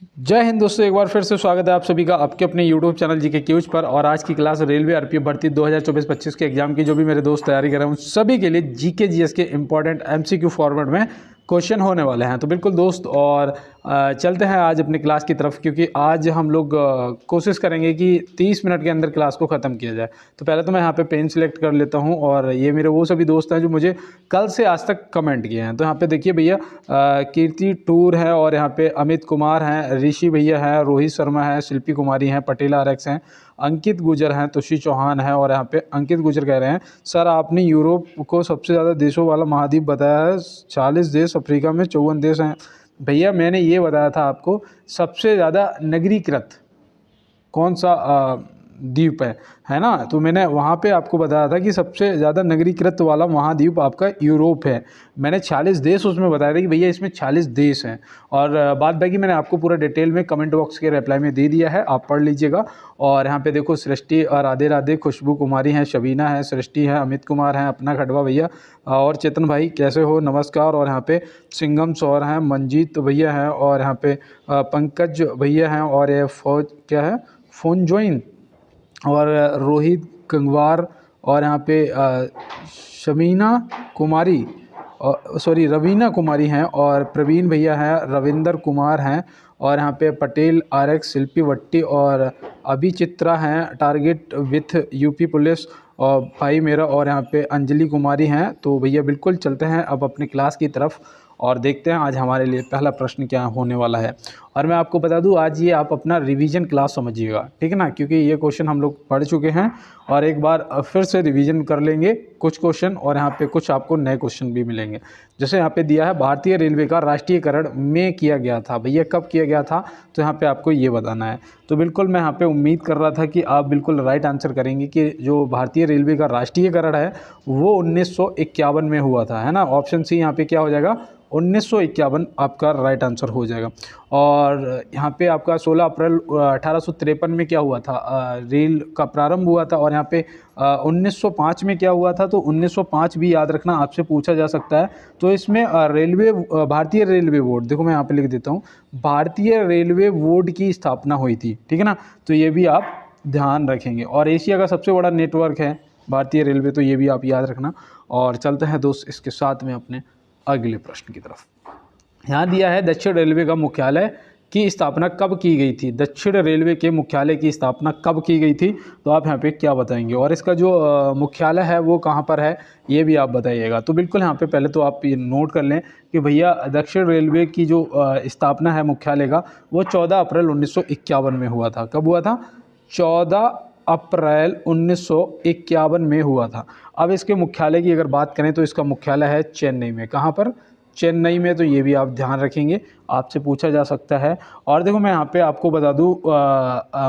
जय हिंद दोस्तों, एक बार फिर से स्वागत है आप सभी का आपके अपने YouTube चैनल जीके क्यूज पर। और आज की क्लास रेलवे आरपीएफ भर्ती 2024-25 के एग्जाम की जो भी मेरे दोस्त तैयारी कर रहे हैं उन सभी के लिए जीके जीएस के इंपॉर्टेंट एमसीक्यू फॉर्मेट में क्वेश्चन होने वाले हैं। तो बिल्कुल दोस्त, और चलते हैं आज अपनी क्लास की तरफ, क्योंकि आज हम लोग कोशिश करेंगे कि 30 मिनट के अंदर क्लास को ख़त्म किया जाए। तो पहले तो मैं यहाँ पे पेन सिलेक्ट कर लेता हूँ, और ये मेरे वो सभी दोस्त हैं जो मुझे कल से आज तक कमेंट किए हैं। तो यहाँ पे देखिए भैया, कीर्ति टूर है, और यहाँ पे अमित कुमार हैं, ऋषि भैया हैं, रोहित शर्मा है, शिल्पी कुमारी हैं, पटेल आरएक्स हैं, अंकित गुजर हैं, तुषी चौहान है। और यहाँ पे अंकित गुजर कह रहे हैं, सर आपने यूरोप को सबसे ज़्यादा देशों वाला महाद्वीप बताया है, 40 देश, अफ्रीका में 54 देश हैं। भैया मैंने ये बताया था आपको, सबसे ज़्यादा नगरीकृत कौन सा द्वीप है ना। तो मैंने वहाँ पे आपको बताया था कि सबसे ज़्यादा नगरीकृत वाला महाद्वीप आपका यूरोप है। मैंने 40 देश उसमें बताया था कि भैया इसमें 40 देश हैं। और बाद बाकी मैंने आपको पूरा डिटेल में कमेंट बॉक्स के रिप्लाई में दे दिया है, आप पढ़ लीजिएगा। और यहाँ पे देखो, सृष्टि और राधे राधे, खुशबू कुमारी हैं, शबीना है, सृष्टि है, अमित कुमार हैं, अपना खड़वा भैया, और चेतन भाई कैसे हो, नमस्कार। और यहाँ पे सिंगम सौर हैं, मंजीत भैया हैं, और यहाँ पे पंकज भैया हैं, और ये फौज क्या है, फोनजोइन, और रोहित गंगवार, और यहाँ पे शमीना कुमारी, और सॉरी रवीना कुमारी हैं, और प्रवीण भैया हैं, रविंदर कुमार हैं, और यहाँ पे पटेल आरएक्स, शिल्पी वट्टी, और अभिचित्रा हैं, टारगेट विथ यूपी पुलिस, और भाई मेरा, और यहाँ पे अंजलि कुमारी हैं। तो भैया बिल्कुल चलते हैं अब अपनी क्लास की तरफ और देखते हैं आज हमारे लिए पहला प्रश्न क्या होने वाला है। और मैं आपको बता दूं, आज ये आप अपना रिवीजन क्लास समझिएगा, ठीक है ना, क्योंकि ये क्वेश्चन हम लोग पढ़ चुके हैं और एक बार फिर से रिवीजन कर लेंगे कुछ क्वेश्चन, और यहाँ पे कुछ आपको नए क्वेश्चन भी मिलेंगे। जैसे यहाँ पे दिया है, भारतीय रेलवे का राष्ट्रीयकरण में किया गया था। भैया कब किया गया था, तो यहाँ पे आपको ये बताना है। तो बिल्कुल मैं यहाँ पे उम्मीद कर रहा था कि आप बिल्कुल राइट आंसर करेंगे कि जो भारतीय रेलवे का राष्ट्रीयकरण है वो 1951 में हुआ था, है ना। ऑप्शन सी यहाँ पे क्या हो जाएगा, 1951 आपका राइट आंसर हो जाएगा। और यहाँ पे आपका 16 अप्रैल 1853 में क्या हुआ था, रेल का प्रारंभ हुआ था। और यहाँ पे 1905 में क्या हुआ था, तो 1905 भी याद रखना, आपसे पूछा जा सकता है। तो इसमें भारतीय रेलवे बोर्ड, देखो मैं यहाँ पे लिख देता हूँ, भारतीय रेलवे बोर्ड की स्थापना हुई थी, ठीक है ना। तो ये भी आप ध्यान रखेंगे। और एशिया का सबसे बड़ा नेटवर्क है भारतीय रेलवे, तो ये भी आप याद रखना। और चलते हैं दोस्त इसके साथ में अपने अगले प्रश्न की तरफ। यहाँ दिया है, दक्षिण रेलवे का मुख्यालय की स्थापना कब की गई थी। दक्षिण रेलवे के मुख्यालय की स्थापना कब की गई थी, तो आप यहाँ पे क्या बताएंगे। और इसका जो मुख्यालय है वो कहाँ पर है, ये भी आप बताइएगा। तो बिल्कुल यहाँ पे पहले तो आप ये नोट कर लें कि भैया दक्षिण रेलवे की जो स्थापना है मुख्यालय का, वो 14 अप्रैल 1951 में हुआ था। कब हुआ था, 14 अप्रैल 1951 में हुआ था। अब इसके मुख्यालय की अगर बात करें तो इसका मुख्यालय है चेन्नई में। कहाँ पर, चेन्नई में। तो ये भी आप ध्यान रखेंगे, आपसे पूछा जा सकता है। और देखो मैं यहाँ पे आपको बता दूँ,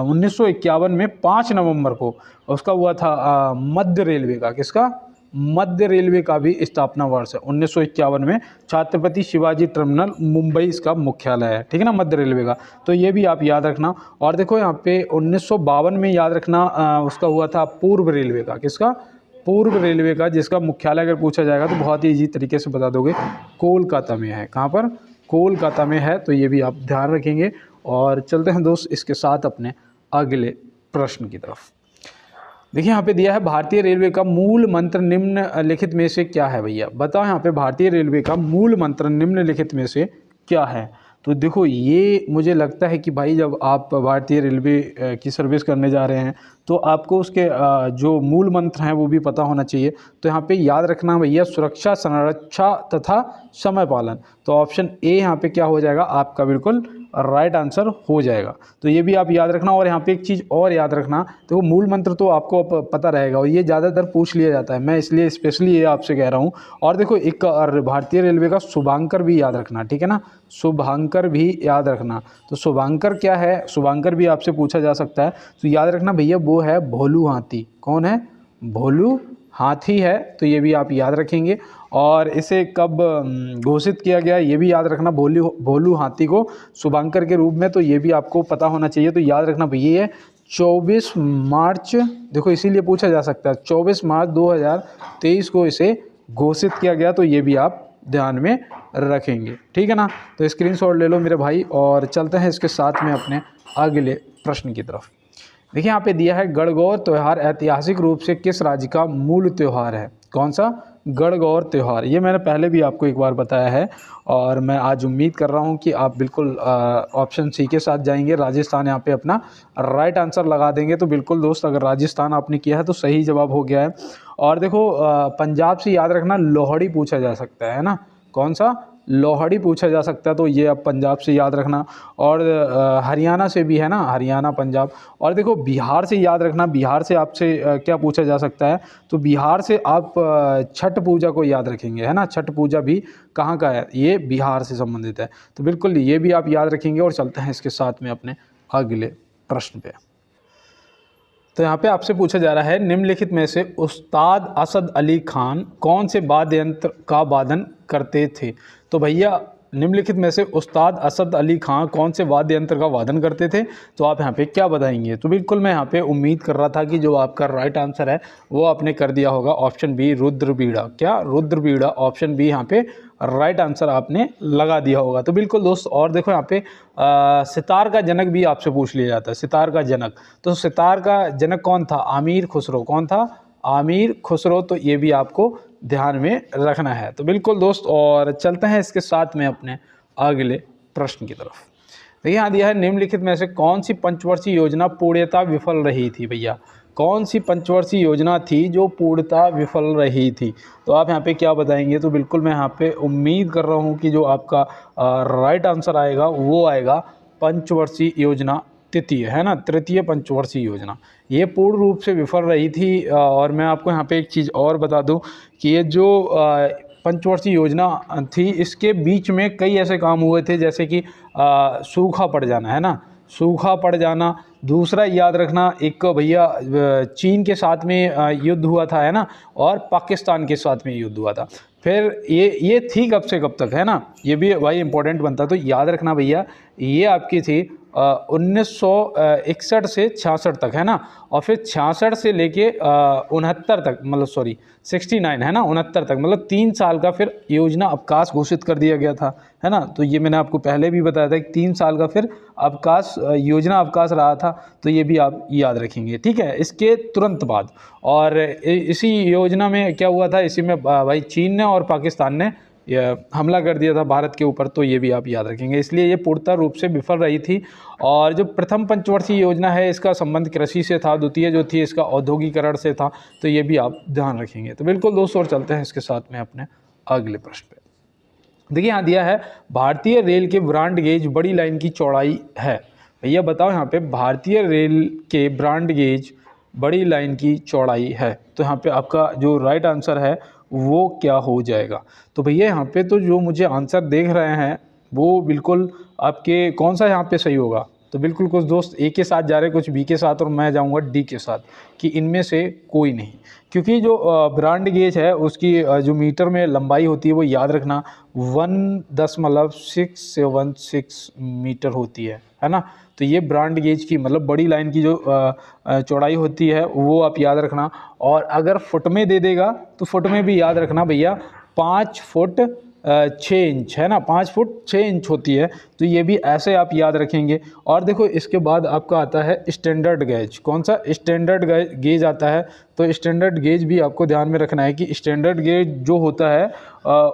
1951 में 5 नवंबर को उसका हुआ था मध्य रेलवे का, किसका, मध्य रेलवे का भी स्थापना वर्ष है 1951 में। छत्रपति शिवाजी टर्मिनल मुंबई इसका मुख्यालय है, ठीक है ना, मध्य रेलवे का। तो ये भी आप याद रखना। और देखो यहाँ पे 1952 में याद रखना, उसका हुआ था पूर्व रेलवे का, किसका, पूर्व रेलवे का, जिसका मुख्यालय अगर पूछा जाएगा तो बहुत ही ईजी तरीके से बता दोगे, कोलकाता में है। कहाँ पर, कोलकाता में है। तो ये भी आप ध्यान रखेंगे। और चलते हैं दोस्त इसके साथ अपने अगले प्रश्न की तरफ। देखिए यहाँ पे दिया है, भारतीय रेलवे का मूल मंत्र निम्नलिखित में से क्या है। भैया बताओ यहाँ पे, भारतीय रेलवे का मूल मंत्र निम्नलिखित में से क्या है। तो देखो ये मुझे लगता है कि भाई जब आप भारतीय रेलवे की सर्विस करने जा रहे हैं तो आपको उसके जो मूल मंत्र हैं वो भी पता होना चाहिए। तो यहाँ पे याद रखना भैया, सुरक्षा, संरक्षा तथा समय पालन। तो ऑप्शन ए यहाँ पे क्या हो जाएगा, आपका बिल्कुल राइट आंसर हो जाएगा। तो ये भी आप याद रखना। और यहाँ पे एक चीज़ और याद रखना, तो मूल मंत्र तो आपको पता रहेगा और ये ज़्यादातर पूछ लिया जाता है, मैं इसलिए स्पेशली ये आपसे कह रहा हूँ। और देखो एक भारतीय रेलवे का शुभांकर भी याद रखना, ठीक है ना, शुभांकर भी याद रखना। तो शुभांकर क्या है, शुभांकर भी आपसे पूछा जा सकता है। तो याद रखना भैया, वो है भोलू हाथी। कौन है, भोलू हाथी है। तो ये भी आप याद रखेंगे। और इसे कब घोषित किया गया, ये भी याद रखना, भोलू हाथी को शुभांकर के रूप में। तो ये भी आपको पता होना चाहिए। तो याद रखना भैया, ये 24 मार्च, देखो इसीलिए पूछा जा सकता है, 24 मार्च 2023 को इसे घोषित किया गया। तो ये भी आप ध्यान में रखेंगे, ठीक है ना। तो स्क्रीनशॉट ले लो मेरे भाई और चलते हैं इसके साथ में अपने अगले प्रश्न की तरफ। देखिए यहाँ पे दिया है गणगौर त्यौहार ऐतिहासिक रूप से किस राज्य का मूल त्यौहार है। कौन सा? गणगौर त्यौहार। ये मैंने पहले भी आपको एक बार बताया है और मैं आज उम्मीद कर रहा हूँ कि आप बिल्कुल ऑप्शन सी के साथ जाएंगे, राजस्थान यहाँ पे अपना राइट आंसर लगा देंगे। तो बिल्कुल दोस्त, अगर राजस्थान आपने किया है तो सही जवाब हो गया है। और देखो पंजाब से याद रखना लोहड़ी पूछा जा सकता है ना। कौन सा? लोहड़ी पूछा जा सकता है, तो ये अब पंजाब से याद रखना। और हरियाणा से भी है ना, हरियाणा पंजाब। और देखो बिहार से याद रखना, बिहार से आपसे क्या पूछा जा सकता है, तो बिहार से आप छठ पूजा को याद रखेंगे, है ना। छठ पूजा भी कहाँ का है? ये बिहार से संबंधित है। तो बिल्कुल ये भी आप याद रखेंगे। और चलते हैं इसके साथ में अपने अगले प्रश्न पे। तो यहाँ पे आपसे पूछा जा रहा है निम्नलिखित में से उस्ताद असद अली खान कौन से वाद्य यंत्र का वादन करते थे। तो भैया निम्नलिखित में से उस्ताद असद अली खान कौन से वाद्य यंत्र का वादन करते थे, तो आप यहाँ पे क्या बताएंगे। तो बिल्कुल मैं यहाँ पे उम्मीद कर रहा था कि जो आपका राइट आंसर है वो आपने कर दिया होगा, ऑप्शन बी रुद्रबीड़ा। क्या? रुद्रबीड़ा, ऑप्शन बी यहाँ पे राइट आंसर आपने लगा दिया होगा। तो बिल्कुल दोस्त, और देखो यहाँ पे सितार का जनक भी आपसे पूछ लिया जाता है, सितार का जनक। तो सितार का जनक कौन था? आमिर खुसरो। कौन था? आमिर खुसरो। तो ये भी आपको ध्यान में रखना है। तो बिल्कुल दोस्त, और चलते हैं इसके साथ में अपने अगले प्रश्न की तरफ। देखिए यहाँ दिया है निम्नलिखित में से कौन सी पंचवर्षीय योजना पूर्णतः विफल रही थी। भैया कौन सी पंचवर्षीय योजना थी जो पूर्णतः विफल रही थी, तो आप यहाँ पे क्या बताएंगे। तो बिल्कुल मैं यहाँ पे उम्मीद कर रहा हूँ कि जो आपका राइट आंसर आएगा वो आएगा पंचवर्षीय योजना तृतीय, है ना, तृतीय पंचवर्षीय योजना। ये पूर्ण रूप से विफल रही थी। और मैं आपको यहाँ पे एक चीज़ और बता दूँ कि ये जो पंचवर्षीय योजना थी, इसके बीच में कई ऐसे काम हुए थे, जैसे कि सूखा पड़ जाना, है ना, सूखा पड़ जाना। दूसरा याद रखना, एक भैया चीन के साथ में युद्ध हुआ था, है ना, और पाकिस्तान के साथ में युद्ध हुआ था। फिर ये थी कब से कब तक, है ना, ये भी भाई इंपॉर्टेंट बनता। तो याद रखना भैया, ये आपकी थी 1961 से 66 तक, है ना। और फिर 66 से लेके 69 तक, मतलब सॉरी 69, है ना, 69 तक, मतलब 3 साल का फिर योजना अवकाश घोषित कर दिया गया था, है ना। तो ये मैंने आपको पहले भी बताया था कि 3 साल का फिर अवकाश, योजना अवकाश रहा था। तो ये भी आप याद रखेंगे, ठीक है। इसके तुरंत बाद, और इसी योजना में क्या हुआ था, इसी में भाई चीन ने और पाकिस्तान ने हमला कर दिया था भारत के ऊपर। तो ये भी आप याद रखेंगे, इसलिए ये पूर्णतः रूप से विफल रही थी। और जो प्रथम पंचवर्षीय योजना है, इसका संबंध कृषि से था, द्वितीय जो थी इसका औद्योगिकरण से था। तो ये भी आप ध्यान रखेंगे। तो बिल्कुल दोस्तों, और चलते हैं इसके साथ में अपने अगले प्रश्न पे। देखिए यहाँ दिया है भारतीय रेल के ब्रॉड गेज बड़ी लाइन की चौड़ाई है। भैया बताओ यहाँ पे भारतीय रेल के ब्रॉड गेज बड़ी लाइन की चौड़ाई है। तो यहाँ पे आपका जो राइट आंसर है वो क्या हो जाएगा। तो भैया यहाँ पे तो जो मुझे आंसर देख रहे हैं वो बिल्कुल आपके कौन सा यहाँ पे सही होगा। तो बिल्कुल कुछ दोस्त ए के साथ जा रहे हैं, कुछ बी के साथ, और मैं जाऊंगा डी के साथ, कि इनमें से कोई नहीं। क्योंकि जो ब्रॉड गेज है उसकी जो मीटर में लंबाई होती है वो याद रखना 1.676 मीटर होती है ना। तो ये ब्रॉड गेज की मतलब बड़ी लाइन की जो चौड़ाई होती है वो आप याद रखना। और अगर फुट में दे देगा तो फुट में भी याद रखना भैया 5 फुट 6 इंच, है ना, 5 फुट 6 इंच होती है। तो ये भी ऐसे आप याद रखेंगे। और देखो इसके बाद आपका आता है स्टैंडर्ड गेज। कौन सा? स्टैंडर्ड गेज आता है। तो स्टैंडर्ड गेज भी आपको ध्यान में रखना है कि स्टैंडर्ड गेज जो होता है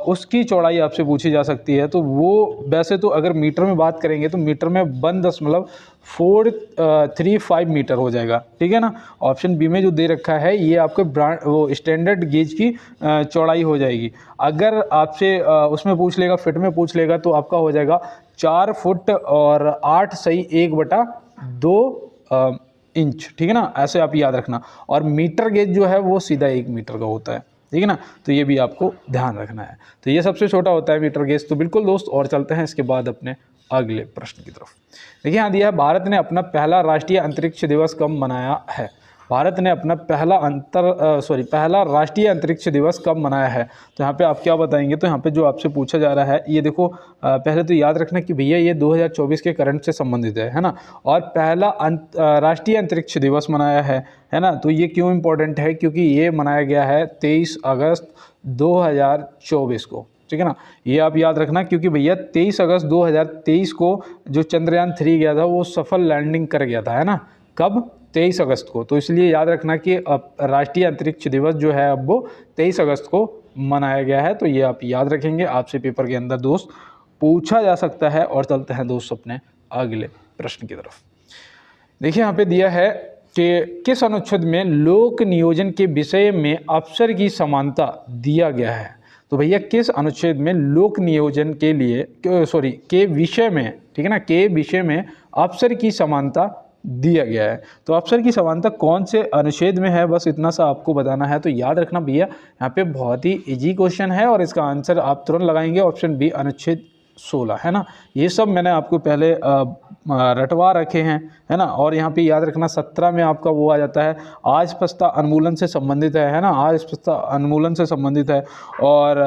उसकी चौड़ाई आपसे पूछी जा सकती है। तो वो वैसे तो अगर मीटर में बात करेंगे तो मीटर में 1.435 मीटर हो जाएगा, ठीक है ना। ऑप्शन बी में जो दे रखा है ये आपके वो स्टैंडर्ड गेज की चौड़ाई हो जाएगी। अगर आपसे उसमें पूछ लेगा, फिट में पूछ लेगा, तो आपका हो जाएगा 4 फुट और 8 सही 1/2 इंच, ठीक है ना। ऐसे आप याद रखना। और मीटर गेज जो है वो सीधा 1 मीटर का होता है, ठीक है ना। तो ये भी आपको ध्यान रखना है। तो ये सबसे छोटा होता है मीटर गेज। तो बिल्कुल दोस्त, और चलते हैं इसके बाद अपने अगले प्रश्न की तरफ। देखिए यहाँ दिया है भारत ने अपना पहला राष्ट्रीय अंतरिक्ष दिवस कब मनाया है। भारत ने अपना पहला राष्ट्रीय अंतरिक्ष दिवस कब मनाया है। तो यहाँ पे आप क्या बताएंगे। तो यहाँ पे जो आपसे पूछा जा रहा है, ये देखो पहले तो याद रखना कि भैया ये 2024 के करंट से संबंधित है ना। और पहला राष्ट्रीय अंतरिक्ष दिवस मनाया है ना। तो ये क्यों इम्पोर्टेंट है, क्योंकि ये मनाया गया है 23 अगस्त 2024 को, ठीक है ना, ये आप याद रखना, क्योंकि भैया 23 अगस्त 2023 को जो चंद्रयान 3 गया था वो सफल लैंडिंग कर गया था, है ना, कब, 23 अगस्त को। तो इसलिए याद रखना कि राष्ट्रीय अंतरिक्ष दिवस जो है अब वो 23 अगस्त को मनाया गया है। तो ये आप याद रखेंगे, आपसे पेपर के अंदर दोस्त पूछा जा सकता है। और चलते हैं दोस्त अपने अगले प्रश्न की तरफ। देखिए यहाँ पे दिया है कि किस अनुच्छेद में लोक नियोजन के विषय में अवसर की समानता दिया गया है। तो भैया किस अनुच्छेद में लोक नियोजन के लिए के विषय में, ठीक है ना, के विषय में अवसर की समानता दिया गया है। तो अवसर की समानता कौन से अनुच्छेद में है, बस इतना सा आपको बताना है। तो याद रखना भैया, यहाँ पे बहुत ही इजी क्वेश्चन है और इसका आंसर आप तुरंत लगाएंगे, ऑप्शन बी अनुच्छेद 16, है ना। ये सब मैंने आपको पहले रटवा रखे हैं, है ना। और यहाँ पे याद रखना 17 में आपका वो आ जाता है, आस्पष्टता उन्मूलन से संबंधित है ना, आस्पष्टता उन्मूलन से संबंधित है। और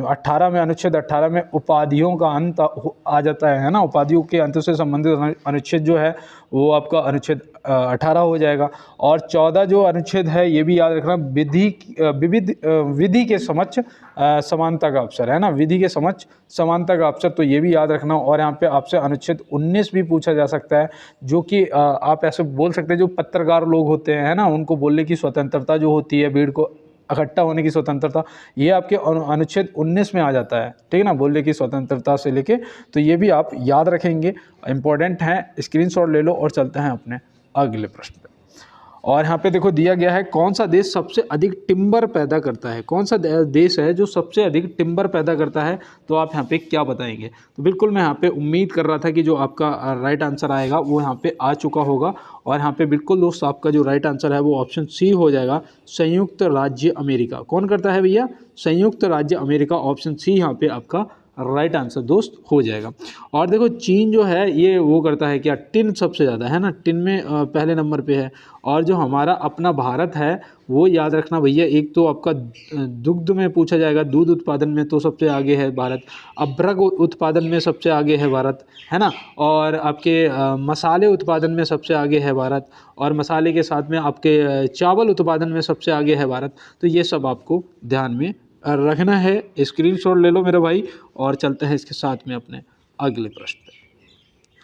18 में, अनुच्छेद 18 में उपाधियों का अंत आ जाता है ना, उपाधियों के अंत से संबंधित अनुच्छेद जो है वो आपका अनुच्छेद 18 हो जाएगा। और 14 जो अनुच्छेद है ये भी याद रखना, विधि के समक्ष समानता का अवसर, है ना, विधि के समक्ष समानता का अवसर, तो ये भी याद रखना। और यहाँ पे आपसे अनुच्छेद 19 भी पूछा जा सकता है, जो कि आप ऐसे बोल सकते हैं, जो पत्रकार लोग होते हैं, है ना, उनको बोलने की स्वतंत्रता जो होती है, भीड़ को इकट्ठा होने की स्वतंत्रता, ये आपके अनुच्छेद 19 में आ जाता है, ठीक है ना, बोलने की स्वतंत्रता से लेके। तो ये भी आप याद रखेंगे, इंपॉर्टेंट है, स्क्रीनशॉट ले लो। और चलते हैं अपने अगले प्रश्न पे। और यहाँ पे देखो दिया गया है, कौन सा देश सबसे अधिक टिम्बर पैदा करता है, कौन सा देश है जो सबसे अधिक टिम्बर पैदा करता है। तो आप यहाँ पे क्या बताएंगे। तो बिल्कुल मैं यहाँ पे उम्मीद कर रहा था कि जो आपका राइट आंसर आएगा वो यहाँ पे आ चुका होगा। और यहाँ पे बिल्कुल दोस्त आपका जो राइट आंसर है वो ऑप्शन सी हो जाएगा, संयुक्त राज्य अमेरिका। कौन करता है भैया, संयुक्त राज्य अमेरिका, ऑप्शन सी यहाँ पे आपका राइट आंसर दोस्त हो जाएगा। और देखो चीन जो है ये वो करता है क्या, टिन सबसे ज़्यादा, है ना, टिन में पहले नंबर पे है। और जो हमारा अपना भारत है वो याद रखना भैया, एक तो आपका दुग्ध में पूछा जाएगा, दूध उत्पादन में तो सबसे आगे है भारत, अभ्रक उत्पादन में सबसे आगे है भारत, है ना, और आपके मसाले उत्पादन में सबसे आगे है भारत, और मसाले के साथ में आपके चावल उत्पादन में सबसे आगे है भारत। तो ये सब आपको ध्यान में रखना है, स्क्रीनशॉट ले लो मेरे भाई। और चलते हैं इसके साथ में अपने अगले प्रश्न पे।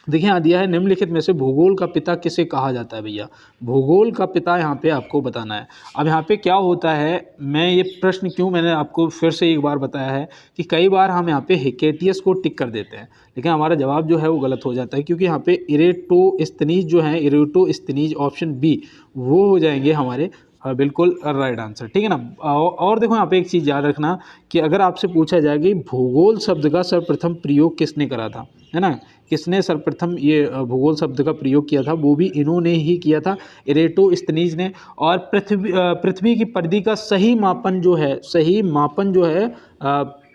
देखिए यहाँ दिया है, निम्नलिखित में से भूगोल का पिता किसे कहा जाता है भैया, भूगोल का पिता यहाँ पे आपको बताना है। अब यहाँ पे क्या होता है, मैं ये प्रश्न क्यों मैंने आपको फिर से एक बार बताया है कि कई बार हम यहाँ पे हिकेटियस को टिक कर देते हैं, लेकिन हमारा जवाब जो है वो गलत हो जाता है, क्योंकि यहाँ पे इरेटोस्थनीज जो है, इरेटोस्थनीज ऑप्शन बी वो हो जाएंगे हमारे बिल्कुल राइट आंसर, ठीक है ना। और देखो यहाँ पे एक चीज़ याद रखना कि अगर आपसे पूछा जाए कि भूगोल शब्द का सर्वप्रथम प्रयोग किसने करा था, है ना, किसने सर्वप्रथम ये भूगोल शब्द का प्रयोग किया था, वो भी इन्होंने ही किया था, इरेटोस्थनीज ने। और पृथ्वी की परिधि का सही मापन जो है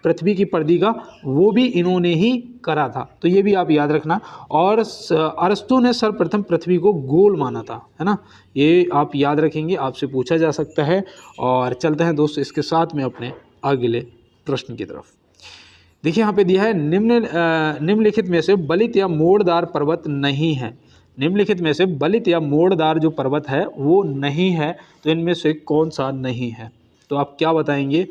पृथ्वी की परिधि का, वो भी इन्होंने ही करा था। तो ये भी आप याद रखना। और अरस्तु ने सर्वप्रथम पृथ्वी को गोल माना था, है ना, ये आप याद रखेंगे, आपसे पूछा जा सकता है। और चलते हैं दोस्त इसके साथ में अपने अगले प्रश्न की तरफ। देखिए यहाँ पे दिया है, निम्नलिखित में से बलित या मोड़दार पर्वत नहीं है, निम्नलिखित में से बलित या मोड़दार जो पर्वत है वो नहीं है, तो इनमें से कौन सा नहीं है। तो आप क्या बताएंगे,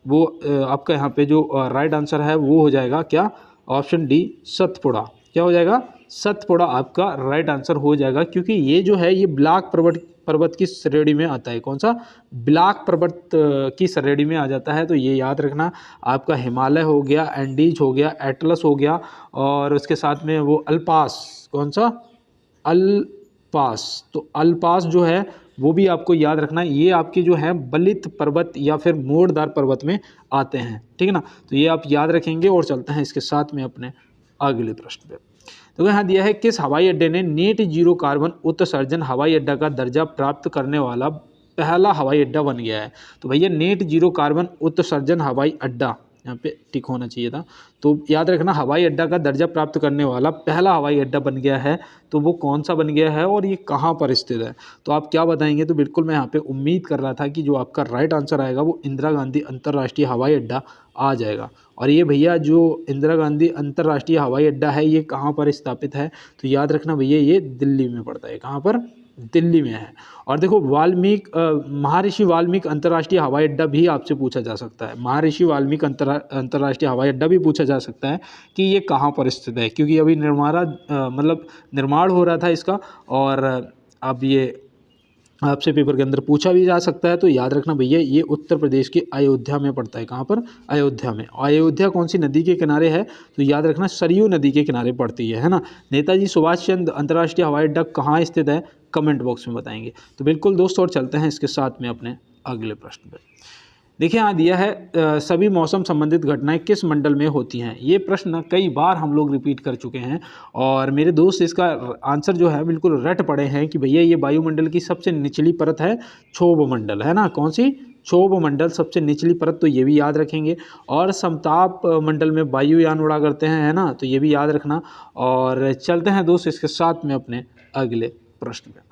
वो आपका यहाँ पे जो राइट आंसर है वो हो जाएगा क्या, ऑप्शन डी सतपुड़ा। क्या हो जाएगा, सतपुड़ा आपका राइट आंसर हो जाएगा, क्योंकि ये जो है ये ब्लैक पर्वत की श्रेणी में आता है। कौन सा, ब्लैक पर्वत की श्रेणी में आ जाता है। तो ये याद रखना, आपका हिमालय हो गया, एंडीज हो गया, एटलस हो गया, और उसके साथ में वो अल्पास, कौन सा, अल्पास। तो अल्पास जो है वो भी आपको याद रखना, ये आपके जो है बलित पर्वत या फिर मोड़दार पर्वत में आते हैं, ठीक है ना। तो ये आप याद रखेंगे। और चलते हैं इसके साथ में अपने अगले प्रश्न पे। तो यहाँ दिया है, किस हवाई अड्डे ने नेट जीरो कार्बन उत्सर्जन हवाई अड्डा का दर्जा प्राप्त करने वाला पहला हवाई अड्डा बन गया है। तो भैया नेट जीरो कार्बन उत्सर्जन हवाई अड्डा, यहाँ पे टिक होना चाहिए था। तो याद रखना, हवाई अड्डा का दर्जा प्राप्त करने वाला पहला हवाई अड्डा बन गया है, तो वो कौन सा बन गया है और ये कहाँ पर स्थित है। तो आप क्या बताएंगे। तो बिल्कुल मैं यहाँ पे उम्मीद कर रहा था कि जो आपका राइट आंसर आएगा वो इंदिरा गांधी अंतर्राष्ट्रीय हवाई अड्डा आ जाएगा। और ये भैया जो इंदिरा गांधी अंतर्राष्ट्रीय हवाई अड्डा है ये कहाँ पर स्थापित है। तो याद रखना भैया ये दिल्ली में पड़ता है। कहाँ पर, दिल्ली में है। और देखो महर्षि वाल्मीकि अंतर्राष्ट्रीय हवाई अड्डा भी आपसे पूछा जा सकता है। महर्षि वाल्मीकि अंतर्राष्ट्रीय हवाई अड्डा भी पूछा जा सकता है कि ये कहाँ पर स्थित है, क्योंकि अभी निर्माण हो रहा था इसका, और अब ये आपसे पेपर के अंदर पूछा भी जा सकता है। तो याद रखना भैया, ये उत्तर प्रदेश के अयोध्या में पड़ता है। कहाँ पर? अयोध्या में। अयोध्या कौन सी नदी के किनारे है? तो याद रखना सरयू नदी के किनारे पड़ती है ना। नेताजी सुभाष चंद्र अंतर्राष्ट्रीय हवाई अड्डा कहाँ स्थित है? कमेंट बॉक्स में बताएंगे। तो बिल्कुल दोस्तों, और चलते हैं इसके साथ में अपने अगले प्रश्न पर। देखिए यहाँ दिया है सभी मौसम संबंधित घटनाएं किस मंडल में होती हैं। ये प्रश्न कई बार हम लोग रिपीट कर चुके हैं, और मेरे दोस्त इसका आंसर जो है बिल्कुल रट पड़े हैं कि भैया ये वायुमंडल की सबसे निचली परत है क्षोभ मंडल, है ना। कौन सी? क्षोभ मंडल, सबसे निचली परत, तो ये भी याद रखेंगे। और समताप मंडल में वायुयान उड़ा करते हैं, है ना, तो ये भी याद रखना। और चलते हैं दोस्त इसके साथ में अपने अगले प्रश्न पे।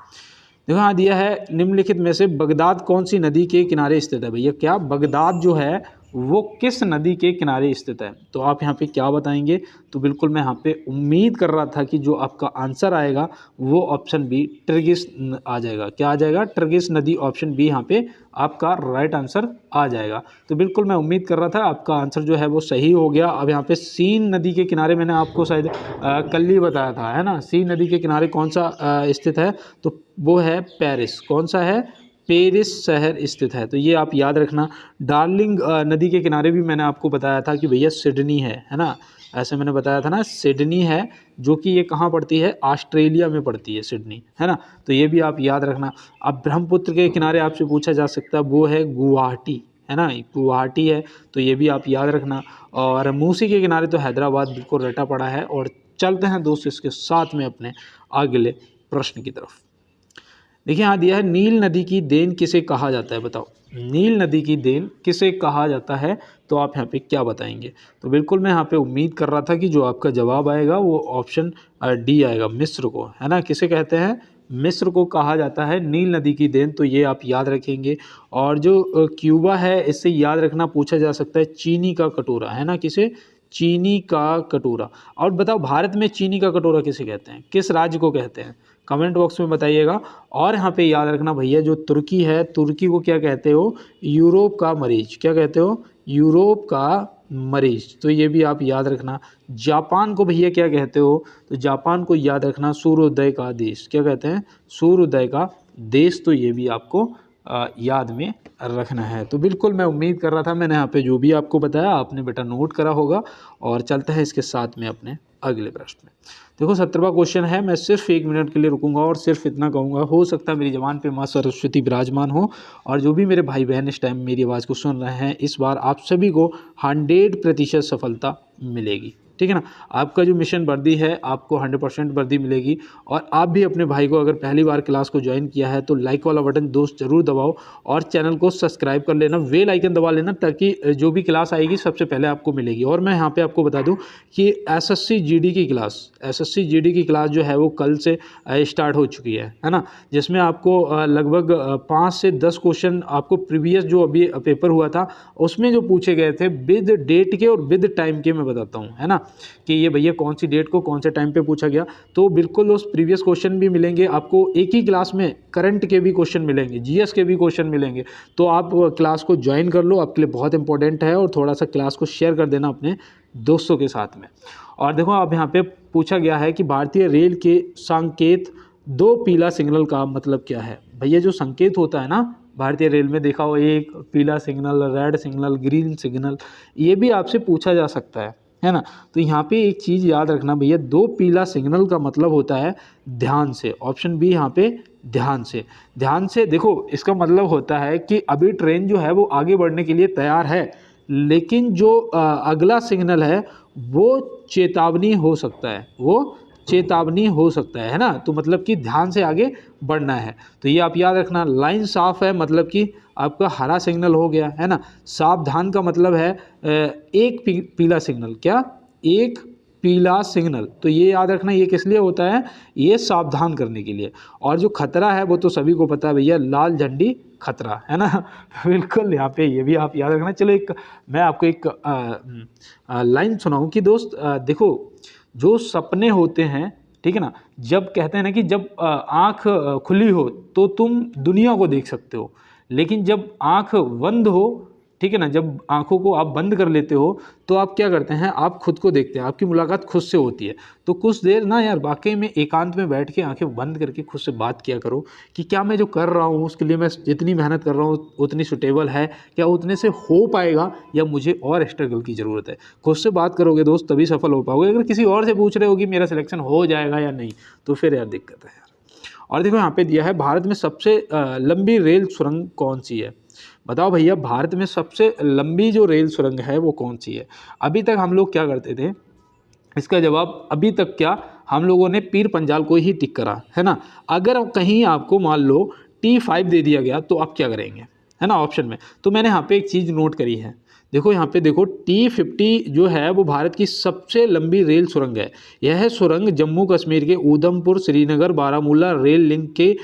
देखो यहाँ दिया है निम्नलिखित में से बगदाद कौन सी नदी के किनारे स्थित है। भैया क्या बगदाद जो है वो किस नदी के किनारे स्थित है? तो आप यहाँ पे क्या बताएंगे? तो बिल्कुल मैं यहाँ पे उम्मीद कर रहा था कि जो आपका आंसर आएगा वो ऑप्शन बी टिग्रिस आ जाएगा। क्या आ जाएगा? टिग्रिस नदी, ऑप्शन बी यहाँ पे आपका राइट आंसर आ जाएगा। तो बिल्कुल मैं उम्मीद कर रहा था, आपका आंसर जो है वो सही हो गया। अब यहाँ पे सीन नदी के किनारे मैंने आपको शायद कल ही बताया था, है ना। सीन नदी के किनारे कौन सा स्थित है? तो वो है पेरिस। कौन सा है? पेरिस शहर स्थित है। तो ये आप याद रखना। डार्लिंग नदी के किनारे भी मैंने आपको बताया था कि भैया सिडनी है ना। ऐसे मैंने बताया था ना, सिडनी है, जो कि ये कहाँ पड़ती है? ऑस्ट्रेलिया में पड़ती है सिडनी, है ना। तो ये भी आप याद रखना। अब ब्रह्मपुत्र के किनारे आपसे पूछा जा सकता है, वो है गुवाहाटी, है ना, गुवाहाटी है, तो ये भी आप याद रखना। और मूसी के किनारे तो हैदराबाद बिल्कुल रटा पड़ा है। और चलते हैं दोस्त इसके साथ में अपने अगले प्रश्न की तरफ। देखिए यहाँ दिया है नील नदी की देन किसे कहा जाता है? बताओ, नील नदी की देन किसे कहा जाता है? तो आप यहाँ पे क्या बताएंगे? तो बिल्कुल मैं यहाँ पे उम्मीद कर रहा था कि जो आपका जवाब आएगा वो ऑप्शन डी आएगा, मिस्र को, है ना। किसे कहते हैं? मिस्र को कहा जाता है नील नदी की देन। तो ये आप याद रखेंगे। और जो क्यूबा है, इससे याद रखना पूछा जा सकता है चीनी का कटोरा, है ना। किसे? चीनी का कटोरा। और बताओ भारत में चीनी का कटोरा किसे कहते हैं? किस राज्य को कहते हैं? कमेंट बॉक्स में बताइएगा। और यहाँ पे याद रखना भैया, जो तुर्की है, तुर्की को क्या कहते हो? यूरोप का मरीज। क्या कहते हो? यूरोप का मरीज। तो ये भी आप याद रखना। जापान को भैया क्या कहते हो? तो जापान को याद रखना सूर्योदय का देश। क्या कहते हैं? सूर्योदय का देश। तो ये भी आपको याद में रखना है। तो बिल्कुल मैं उम्मीद कर रहा था, मैंने यहाँ पे जो भी आपको बताया आपने बेटा नोट करा होगा। और चलते हैं इसके साथ में अपने अगले प्रश्न में। देखो 17वां क्वेश्चन है। मैं सिर्फ 1 मिनट के लिए रुकूंगा और सिर्फ इतना कहूँगा, हो सकता है मेरी ज़बान पे माँ सरस्वती विराजमान हो। और जो भी मेरे भाई बहन इस टाइम मेरी आवाज़ को सुन रहे हैं, इस बार आप सभी को 100% सफलता मिलेगी, ठीक है ना। आपका जो मिशन वर्दी है, आपको 100% वर्दी मिलेगी। और आप भी अपने भाई को अगर पहली बार क्लास को ज्वाइन किया है तो लाइक वाला बटन दोस्त जरूर दबाओ, और चैनल को सब्सक्राइब कर लेना, बेल आइकन दबा लेना, ताकि जो भी क्लास आएगी सबसे पहले आपको मिलेगी। और मैं यहाँ पे आपको बता दूँ कि एसएससी जीडी की क्लास जो है वो कल से स्टार्ट हो चुकी है ना। जिसमें आपको लगभग 5 से 10 क्वेश्चन आपको प्रीवियस जो अभी पेपर हुआ था उसमें जो पूछे गए थे विद डेट के और विद टाइम के, मैं बताता हूँ, है ना, कि ये भैया कौन सी डेट को कौन से टाइम पे पूछा गया। तो बिल्कुल उस प्रीवियस क्वेश्चन भी मिलेंगे आपको, एक ही क्लास में करंट के भी क्वेश्चन मिलेंगे, जीएस के भी क्वेश्चन मिलेंगे। तो आप क्लास को ज्वाइन कर लो, आपके लिए बहुत इंपॉर्टेंट है। और थोड़ा सा क्लास को शेयर कर देना अपने दोस्तों के साथ में। और देखो अब यहाँ पे पूछा गया है कि भारतीय रेल के संकेत 2 पीला सिग्नल का मतलब क्या है। भैया जो संकेत होता है ना भारतीय रेल में, देखा हो, एक पीला signal, red signal, green signal, ये भी आपसे पूछा जा सकता है ना। तो यहाँ पे एक चीज़ याद रखना भैया, 2 पीला सिग्नल का मतलब होता है ध्यान से। ऑप्शन बी यहाँ पे ध्यान से। देखो इसका मतलब होता है कि अभी ट्रेन जो है वो आगे बढ़ने के लिए तैयार है, लेकिन जो अगला सिग्नल है वो चेतावनी हो सकता है, ना। तो मतलब कि ध्यान से आगे बढ़ना है। तो ये आप याद रखना। लाइन साफ है मतलब कि आपका हरा सिग्नल हो गया, है ना। सावधान का मतलब है एक पीला सिग्नल। क्या? एक पीला सिग्नल। तो ये याद रखना, ये किस लिए होता है? ये सावधान करने के लिए। और जो खतरा है वो तो सभी को पता है भैया, लाल झंडी खतरा, है ना। बिल्कुल यहाँ पे ये भी आप याद रखना। चलो मैं आपको एक लाइन सुनाऊं कि दोस्त देखो, जो सपने होते हैं ठीक है ना। जब कहते हैं ना कि जब आँख खुली हो तो तुम दुनिया को देख सकते हो, लेकिन जब आँख बंद हो, ठीक है ना, जब आंखों को आप बंद कर लेते हो तो आप क्या करते हैं, आप खुद को देखते हैं, आपकी मुलाकात खुद से होती है। तो कुछ देर ना यार वाकई में एकांत में बैठ के आंखें बंद करके खुद से बात किया करो कि क्या मैं जो कर रहा हूँ उसके लिए मैं जितनी मेहनत कर रहा हूँ उतनी सुटेबल है, क्या उतने से हो पाएगा या मुझे और स्ट्रगल की ज़रूरत है। खुद से बात करोगे दोस्त तभी सफल हो पाओगे। अगर किसी और से पूछ रहे हो कि मेरा सिलेक्शन हो जाएगा या नहीं, तो फिर यार दिक्कत है यार। और देखो यहाँ पे दिया है भारत में सबसे लंबी रेल सुरंग कौन सी है। बताओ भैया भारत में सबसे लंबी जो रेल सुरंग है वो कौन सी है। अभी तक हम लोग क्या करते थे, इसका जवाब अभी तक क्या हम लोगों ने पीर पंजाल को ही टिक करा है ना। अगर कहीं आपको मान लो T5 दे दिया गया तो आप क्या करेंगे, है ना, ऑप्शन में। तो मैंने यहाँ पे एक चीज़ नोट करी है, देखो यहाँ पे देखो T50 जो है वो भारत की सबसे लंबी रेल सुरंग है। यह सुरंग जम्मू कश्मीर के उधमपुर श्रीनगर बारामूला रेल लिंक के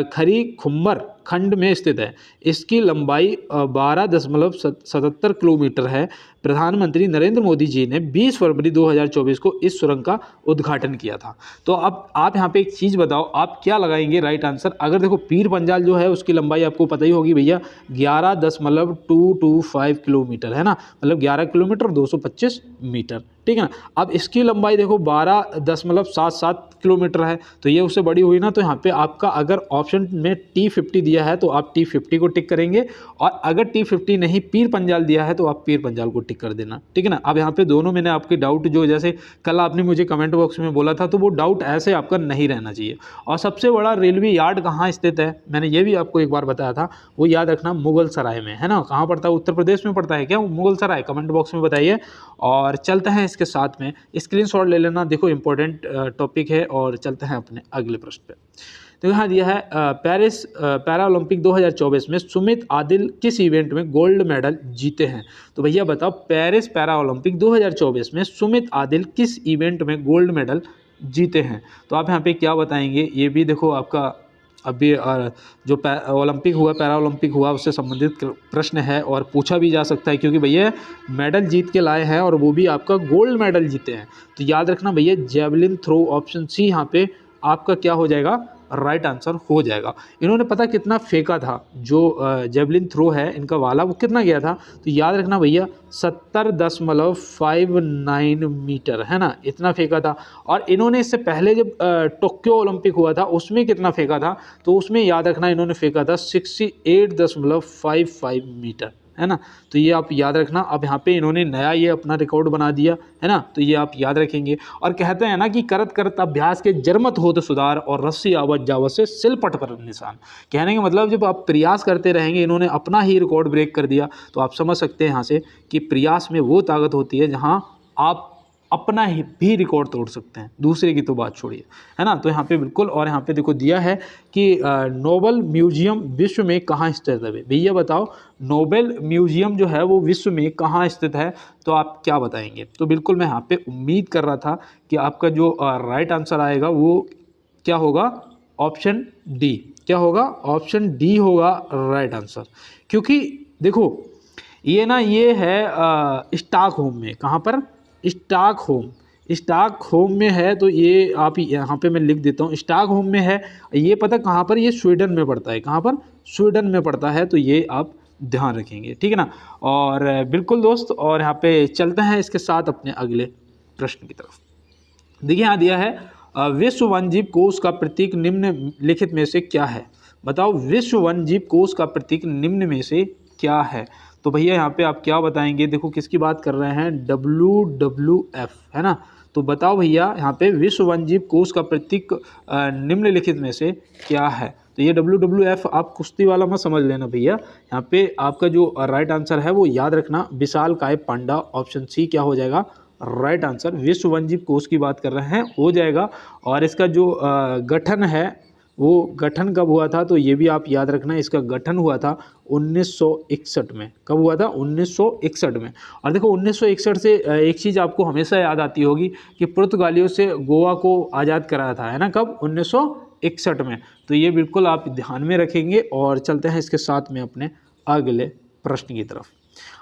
खरी खुम्बर खंड में स्थित है। इसकी लंबाई 12.77 किलोमीटर है। प्रधानमंत्री नरेंद्र मोदी जी ने 20 फरवरी 2024 को इस सुरंग का उद्घाटन किया था। तो अब आप यहाँ पे एक चीज़ बताओ, आप क्या लगाएंगे राइट आंसर। अगर देखो पीर पंजाल जो है उसकी लंबाई आपको पता ही होगी भैया, 11.225 किलोमीटर है ना, मतलब 11 किलोमीटर 225 मीटर, ठीक है ना। अब इसकी लंबाई देखो 12.77 किलोमीटर है, तो ये उससे बड़ी हुई ना। तो यहाँ पे आपका अगर ऑप्शन में T50 दिया है तो आप T50 को टिक करेंगे, और अगर T50 नहीं पीर पंजाल दिया है तो आप पीर पंजाल को टिक कर देना, ठीक है ना। अब यहाँ पे दोनों मैंने आपके डाउट जो जैसे कल आपने मुझे कमेंट बॉक्स में बोला था, तो वो डाउट ऐसे आपका नहीं रहना चाहिए। और सबसे बड़ा रेलवे यार्ड कहाँ स्थित है, मैंने ये भी आपको एक बार बताया था, वो याद रखना मुगल सराय में, है ना। कहाँ पड़ता है, उत्तर प्रदेश में पड़ता है क्या मुगल सराय, कमेंट बॉक्स में बताइए। और चलते हैं इसके साथ में स्क्रीनशॉट ले लेना, देखो इंपॉर्टेंट टॉपिक है। और चलते हैं अपने अगले प्रश्न पे। तो यहाँ दिया है पेरिस पैरा ओलंपिक 2024 में सुमित आदिल किस इवेंट में गोल्ड मेडल जीते हैं। तो भैया बताओ पेरिस पैरा ओलंपिक 2024 में सुमित आदिल किस इवेंट में गोल्ड मेडल जीते हैं। तो आप यहाँ पे क्या बताएंगे, ये भी देखो आपका अभी जो ओलंपिक हुआ पैरा ओलंपिक हुआ उससे संबंधित प्रश्न है और पूछा भी जा सकता है, क्योंकि भैया मेडल जीत के लाए हैं और वो भी आपका गोल्ड मेडल जीते हैं। तो याद रखना भैया जेवलिन थ्रो ऑप्शन सी यहाँ पे आपका क्या हो जाएगा, राइट आंसर हो जाएगा। इन्होंने पता कितना फेंका था, जो जेवलिन थ्रो है इनका वाला वो कितना गया था, तो याद रखना भैया 70.59 मीटर, है ना, इतना फेंका था। और इन्होंने इससे पहले जब टोक्यो ओलंपिक हुआ था उसमें कितना फेंका था, तो उसमें याद रखना इन्होंने फेंका था 68.55 मीटर, है ना। तो ये आप याद रखना। अब यहाँ पे इन्होंने नया ये अपना रिकॉर्ड बना दिया, है ना, तो ये आप याद रखेंगे। और कहते हैं ना कि करत करत अभ्यास के जरमत हो तो सुधार और रस्सी आवत जावत से सिलपट पर निशान। कहने का मतलब जब आप प्रयास करते रहेंगे, इन्होंने अपना ही रिकॉर्ड ब्रेक कर दिया, तो आप समझ सकते हैं यहाँ से कि प्रयास में वो ताकत होती है जहाँ आप अपना ही भी रिकॉर्ड तोड़ सकते हैं, दूसरे की तो बात छोड़िए, है ना। तो यहाँ पे बिल्कुल। और यहाँ पे देखो दिया है कि नोबेल म्यूजियम विश्व में कहाँ स्थित है। भैया बताओ नोबेल म्यूजियम जो है वो विश्व में कहाँ स्थित है, तो आप क्या बताएंगे। तो बिल्कुल मैं यहाँ पे उम्मीद कर रहा था कि आपका जो राइट आंसर आएगा वो क्या होगा, ऑप्शन डी। क्या होगा, ऑप्शन डी होगा राइट आंसर। क्योंकि देखो ये ना ये है स्टॉकहोम में, कहाँ पर, स्टॉकहोम में है। तो ये आप यहाँ पे मैं लिख देता हूँ, स्टॉकहोम में है। ये पता कहाँ पर, ये स्वीडन में पड़ता है, कहाँ पर, स्वीडन में पड़ता है। तो ये आप ध्यान रखेंगे, ठीक है ना। और बिल्कुल दोस्त, और यहाँ पे चलते हैं इसके साथ अपने अगले प्रश्न की तरफ। देखिए यहाँ दिया है विश्व वन्यजीव कोष का प्रतीक निम्नलिखित में से क्या है। बताओ विश्व वन्यजीव कोष का प्रतीक निम्न में से क्या है। तो भैया यहाँ पे आप क्या बताएंगे, देखो किसकी बात कर रहे हैं, WWF, है ना। तो बताओ भैया यहाँ पे विश्व वन्यजीव कोष का प्रतीक निम्नलिखित में से क्या है। तो ये WWF आप कुश्ती वाला मत समझ लेना भैया, यहाँ पे आपका जो राइट आंसर है वो याद रखना विशालकाय पांडा, ऑप्शन सी क्या हो जाएगा, राइट आंसर। विश्व वन्यजीव कोष की बात कर रहे हैं, हो जाएगा। और इसका जो गठन है वो गठन कब हुआ था, तो ये भी आप याद रखना, इसका गठन हुआ था 1961 में। कब हुआ था, 1961 में। और देखो 1961 से एक चीज़ आपको हमेशा याद आती होगी कि पुर्तगालियों से गोवा को आज़ाद कराया था, है ना, कब, 1961 में। तो ये बिल्कुल आप ध्यान में रखेंगे। और चलते हैं इसके साथ में अपने अगले प्रश्न की तरफ।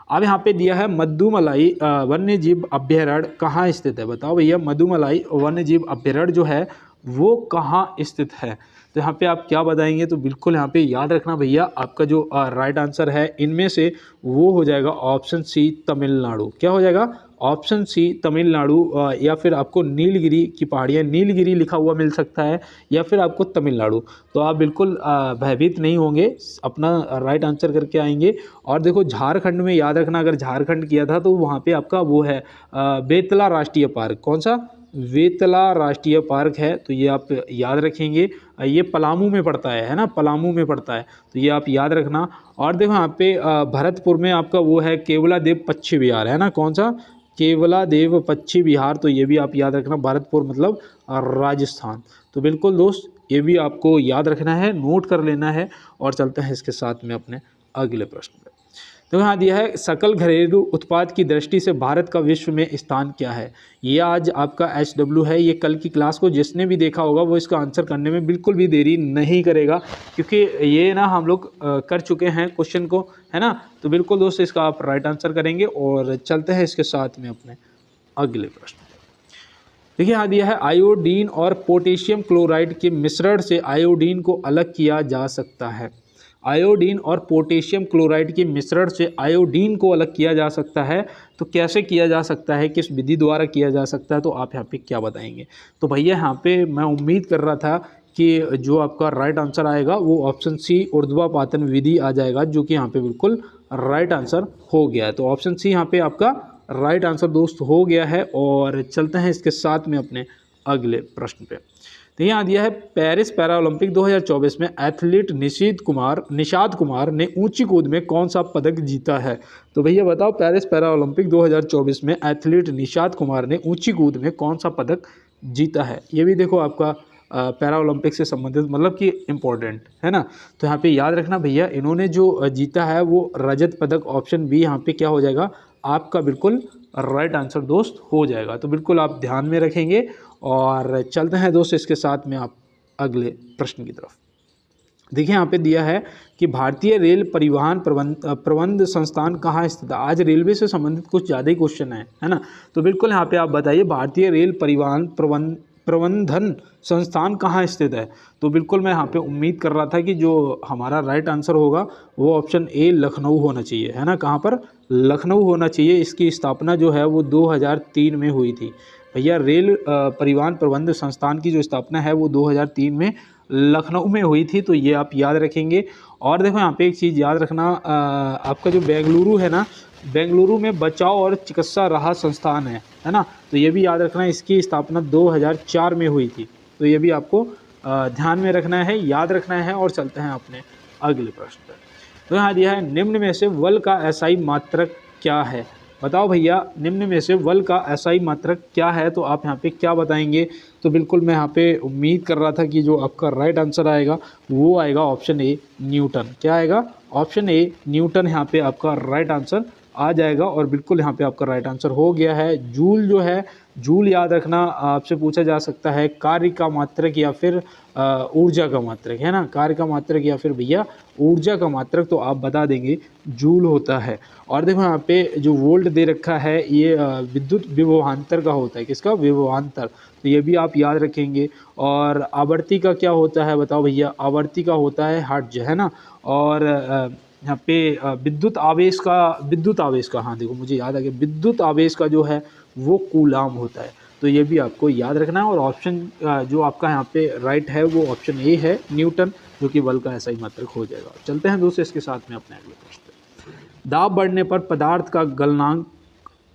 अब यहाँ पे दिया है मधुमलाई वन्य जीव अभ्यारण्य कहाँ स्थित है। बताओ भैया मधुमलाई वन्य जीव अभ्यारण्य जो है वो कहाँ स्थित है। तो यहाँ पे आप क्या बताएंगे, तो बिल्कुल यहाँ पे याद रखना भैया आपका जो राइट आंसर है इनमें से वो हो जाएगा ऑप्शन सी तमिलनाडु। क्या हो जाएगा, ऑप्शन सी तमिलनाडु, या फिर आपको नीलगिरी की पहाड़ियाँ, नीलगिरी लिखा हुआ मिल सकता है, या फिर आपको तमिलनाडु। तो आप बिल्कुल भयभीत नहीं होंगे, अपना राइट आंसर करके आएंगे। और देखो झारखंड में याद रखना, अगर झारखंड किया था तो वहाँ पे आपका वो है बेतला राष्ट्रीय पार्क। कौन सा, वेतला राष्ट्रीय पार्क है, तो ये आप याद रखेंगे। ये पलामू में पड़ता है ना, पलामू में पड़ता है, तो ये आप याद रखना। और देखो यहाँ पे भरतपुर में आपका वो है केवलादेव पक्षी विहार है ना, कौन सा, केवलादेव पक्षी विहार, तो ये भी आप याद रखना। भरतपुर मतलब राजस्थान। तो बिल्कुल दोस्त ये भी आपको याद रखना है, नोट कर लेना है। और चलते हैं इसके साथ में अपने अगले प्रश्न पे। तो यहाँ दिया है सकल घरेलू उत्पाद की दृष्टि से भारत का विश्व में स्थान क्या है। ये आज आपका HW है। ये कल की क्लास को जिसने भी देखा होगा वो इसका आंसर करने में बिल्कुल भी देरी नहीं करेगा, क्योंकि ये ना हम लोग कर चुके हैं क्वेश्चन को, है ना। तो बिल्कुल दोस्त इसका आप राइट आंसर करेंगे। और चलते हैं इसके साथ में अपने अगले प्रश्न। देखिए यहाँ दिया है आयोडीन और पोटेशियम क्लोराइड के मिश्रण से आयोडीन को अलग किया जा सकता है। आयोडीन और पोटेशियम क्लोराइड के मिश्रण से आयोडीन को अलग किया जा सकता है। तो कैसे किया जा सकता है, किस विधि द्वारा किया जा सकता है, तो आप यहाँ पे क्या बताएंगे। तो भैया यहाँ पे मैं उम्मीद कर रहा था कि जो आपका राइट आंसर आएगा वो ऑप्शन सी ऊर्ध्वापातन विधि आ जाएगा, जो कि यहाँ पे बिल्कुल राइट आंसर हो गया है। तो ऑप्शन सी यहाँ पे आपका राइट आंसर दोस्त हो गया है। और चलते हैं इसके साथ में अपने अगले प्रश्न पे। तो यहाँ दिया है पेरिस पैरा ओलंपिक 2024 में एथलीट निषाद कुमार ने ऊंची कूद में कौन सा पदक जीता है। तो भैया बताओ पेरिस पैरा ओलंपिक 2024 में एथलीट निषाद कुमार ने ऊंची कूद में कौन सा पदक जीता है। ये भी देखो आपका पैरा ओलंपिक से संबंधित मतलब कि इम्पोर्टेंट है ना। तो यहाँ पे याद रखना भैया इन्होंने जो जीता है वो रजत पदक। ऑप्शन बी यहाँ पे क्या हो जाएगा आपका बिल्कुल राइट आंसर दोस्त हो जाएगा। तो बिल्कुल आप ध्यान में रखेंगे। और चलते हैं दोस्त इसके साथ में आप अगले प्रश्न की तरफ। देखिए यहाँ पे दिया है कि भारतीय रेल परिवहन प्रबंध संस्थान कहाँ स्थित है। आज रेलवे से संबंधित कुछ ज़्यादा ही क्वेश्चन है ना। तो बिल्कुल यहाँ पे आप बताइए भारतीय रेल परिवहन प्रबंधन संस्थान कहाँ स्थित है। तो बिल्कुल मैं यहाँ पे उम्मीद कर रहा था कि जो हमारा राइट आंसर होगा वो ऑप्शन ए लखनऊ होना चाहिए, है ना। कहाँ पर, लखनऊ होना चाहिए। इसकी स्थापना जो है वो 2003 में हुई थी भैया। रेल परिवहन प्रबंध संस्थान की जो स्थापना है वो 2003 में लखनऊ में हुई थी। तो ये आप याद रखेंगे। और देखो यहाँ पे एक चीज़ याद रखना, आपका जो बेंगलुरु है ना, बेंगलुरु में बचाव और चिकित्सा राहत संस्थान है ना। तो ये भी याद रखना, इसकी स्थापना 2004 में हुई थी। तो ये भी आपको ध्यान में रखना है, याद रखना है। और चलते हैं अपने अगले प्रश्न पर। तो यहाँ दिया है निम्न में से वल का एसआई मात्रक क्या है। बताओ भैया निम्न में से वल का एसआई मात्रक क्या है। तो आप यहाँ पे क्या बताएंगे। तो बिल्कुल मैं यहाँ पे उम्मीद कर रहा था कि जो आपका राइट आंसर आएगा वो आएगा ऑप्शन ए न्यूटन। क्या आएगा, ऑप्शन ए न्यूटन यहाँ पे आपका राइट आंसर आ जाएगा। और बिल्कुल यहाँ पे आपका राइट आंसर हो गया है। जूल जो है, जूल याद रखना, आपसे पूछा जा सकता है कार्य का मात्रक या फिर ऊर्जा का मात्रक, है ना। कार्य का मात्रक या फिर भैया ऊर्जा का मात्रक, तो आप बता देंगे जूल होता है। और देखो यहाँ पे जो वोल्ट दे रखा है ये विद्युत विभवांतर का होता है। किसका, विभवांतर। तो ये भी आप याद रखेंगे। और आवर्ती का क्या होता है बताओ भैया, आवर्ती का होता है हर्ट्ज, है ना। और यहाँ पे विद्युत आवेश का, हाँ देखो मुझे याद आ गया, विद्युत आवेश का जो है वो कूलाम होता है। तो ये भी आपको याद रखना है। और ऑप्शन जो आपका यहाँ पे राइट है वो ऑप्शन ए है न्यूटन, जो कि बल का ऐसा ही मात्रक हो जाएगा। चलते हैं दोस्तों इसके साथ में अपने अगले प्रश्न। दाब बढ़ने पर पदार्थ का गलनांक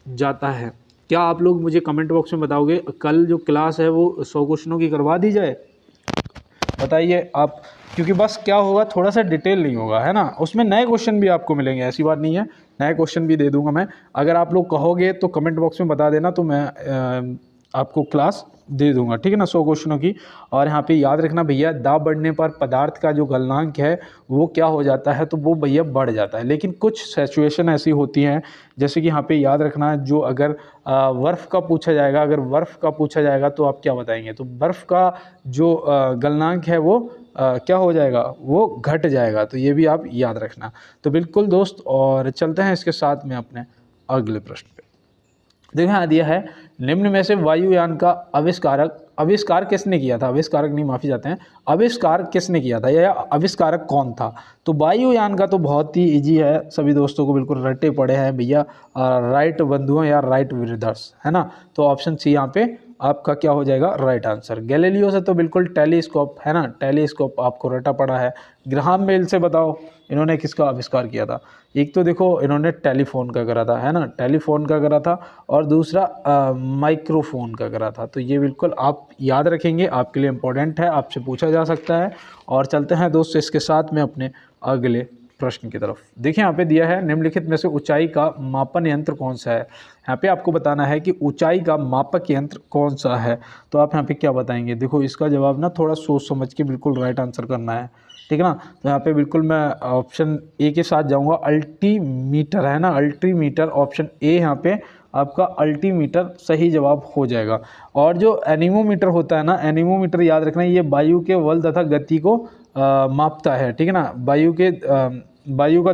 जाता है। क्या आप लोग मुझे कमेंट बॉक्स में बताओगे। कल जो क्लास है वो 100 क्वेश्चनों की करवा दी जाए, बताइए आप। क्योंकि बस क्या होगा, थोड़ा सा डिटेल नहीं होगा, है ना। उसमें नए क्वेश्चन भी आपको मिलेंगे, ऐसी बात नहीं है, नए क्वेश्चन भी दे दूंगा मैं। अगर आप लोग कहोगे तो कमेंट बॉक्स में बता देना, तो मैं आपको क्लास दे दूंगा, ठीक है ना, 100 क्वेश्चनों की। और यहाँ पे याद रखना भैया, दाब बढ़ने पर पदार्थ का जो गलनांक है वो क्या हो जाता है, तो वो भैया बढ़ जाता है। लेकिन कुछ सिचुएशन ऐसी होती हैं, जैसे कि यहाँ पे याद रखना, जो अगर बर्फ़ का पूछा जाएगा, अगर बर्फ़ का पूछा जाएगा तो आप क्या बताएंगे, तो बर्फ़ का जो गलनांक है वो क्या हो जाएगा, वो घट जाएगा। तो ये भी आप याद रखना। तो बिल्कुल दोस्त, और चलते हैं इसके साथ में अपने अगले प्रश्न पे। देखो यहाँ दिया है, निम्न में से वायुयान का आविष्कार किसने किया था, आविष्कारक नहीं, माफ़ी चाहते हैं, आविष्कार किसने किया था या आविष्कारक कौन था। तो वायुयान का तो बहुत ही इजी है, सभी दोस्तों को बिल्कुल रट्टे पड़े हैं भैया, राइट बंधुओं या राइट ब्रदर्स, है ना। तो ऑप्शन सी यहाँ पे आपका क्या हो जाएगा, राइट आंसर। गैलीलियो से तो बिल्कुल टेलीस्कोप, है ना, टेलीस्कोप आपको रटा पड़ा है। ग्राहम बेल से बताओ इन्होंने किसका आविष्कार किया था। एक तो देखो इन्होंने टेलीफोन का करा था, है ना, टेलीफोन का करा था, और दूसरा माइक्रोफोन का करा था। तो ये बिल्कुल आप याद रखेंगे, आपके लिए इम्पोर्टेंट है, आपसे पूछा जा सकता है। और चलते हैं दोस्तों इसके साथ में अपने अगले प्रश्न की तरफ। देखिए यहाँ पे दिया है, निम्नलिखित में से ऊंचाई का मापन यंत्र कौन सा है। यहाँ पे आपको बताना है कि ऊंचाई का मापक यंत्र कौन सा है। तो आप यहाँ पे क्या बताएंगे, देखो इसका जवाब ना थोड़ा सोच समझ के बिल्कुल राइट आंसर करना है, ठीक है ना। तो यहाँ पे बिल्कुल मैं ऑप्शन ए के साथ जाऊँगा, अल्टीमीटर, है ना, अल्टीमीटर, ऑप्शन ए यहाँ पे आपका अल्टीमीटर सही जवाब हो जाएगा। और जो एनीमोमीटर होता है ना, एनीमोमीटर याद रखना, ये वायु के बल तथा गति को मापता है, ठीक है ना, वायु का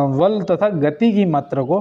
बल तथा गति की मात्रा को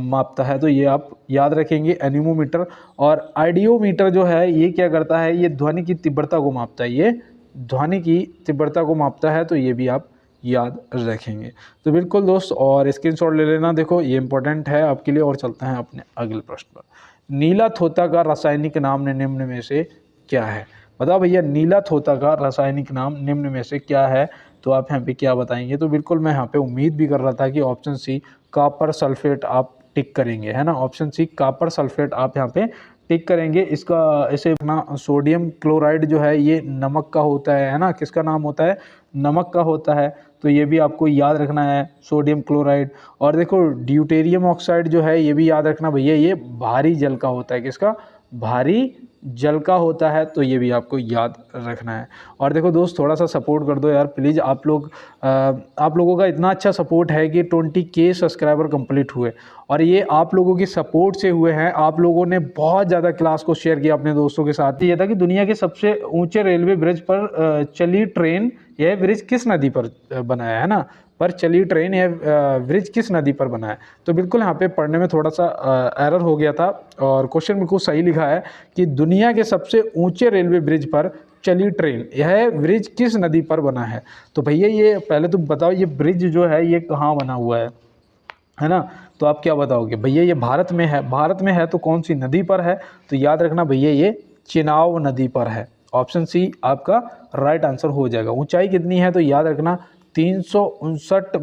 मापता है। तो ये आप याद रखेंगे, एनीमोमीटर। और आइडियोमीटर जो है ये क्या करता है, ये ध्वनि की तीव्रता को मापता है, ये ध्वनि की तीव्रता को मापता है। तो ये भी आप याद रखेंगे। तो बिल्कुल दोस्त, और स्क्रीनशॉट ले लेना, देखो ये इंपॉर्टेंट है आपके लिए। और चलते हैं अपने अगले प्रश्न पर। नीला थोता का रासायनिक नाम निम्न में से क्या है। बताओ भैया, नीला थोता का रासायनिक नाम निम्न में से क्या है। तो आप यहाँ पे क्या बताएंगे। तो बिल्कुल मैं यहाँ पे उम्मीद भी कर रहा था कि ऑप्शन सी कॉपर सल्फेट आप टिक करेंगे, है ना, ऑप्शन सी कॉपर सल्फेट आप यहाँ पे टिक करेंगे। इसका ऐसे अपना सोडियम क्लोराइड जो है ये नमक का होता है ना, किसका नाम होता है, नमक का होता है। तो ये भी आपको याद रखना है, सोडियम क्लोराइड। और देखो ड्यूटेरियम ऑक्साइड जो है ये भी याद रखना भैया, ये भारी जल का होता है, किसका, भारी जल का होता है। तो ये भी आपको याद रखना है। और देखो दोस्त, थोड़ा सा सपोर्ट कर दो यार प्लीज़, आप लोगों का इतना अच्छा सपोर्ट है कि 20K सब्सक्राइबर कंप्लीट हुए, और ये आप लोगों की सपोर्ट से हुए हैं। आप लोगों ने बहुत ज़्यादा क्लास को शेयर किया अपने दोस्तों के साथ। ये था कि दुनिया के सबसे ऊंचे रेलवे ब्रिज पर चली ट्रेन, यह ब्रिज किस नदी पर बनाया है ना, पर चली ट्रेन, यह ब्रिज किस नदी पर बना है। तो बिल्कुल यहाँ पे पढ़ने में थोड़ा सा एरर हो गया था, और क्वेश्चन बिल्कुल सही लिखा है कि दुनिया के सबसे ऊंचे रेलवे ब्रिज पर चली ट्रेन, यह ब्रिज किस नदी पर बना है। तो भैया ये पहले तो बताओ, ये ब्रिज जो है ये कहाँ बना हुआ है ना। तो आप क्या बताओगे भैया, ये भारत में है, भारत में है तो कौन सी नदी पर है। तो याद रखना भैया, ये चिनाब नदी पर है। ऑप्शन सी आपका राइट आंसर हो जाएगा। ऊंचाई कितनी है, तो याद रखना 359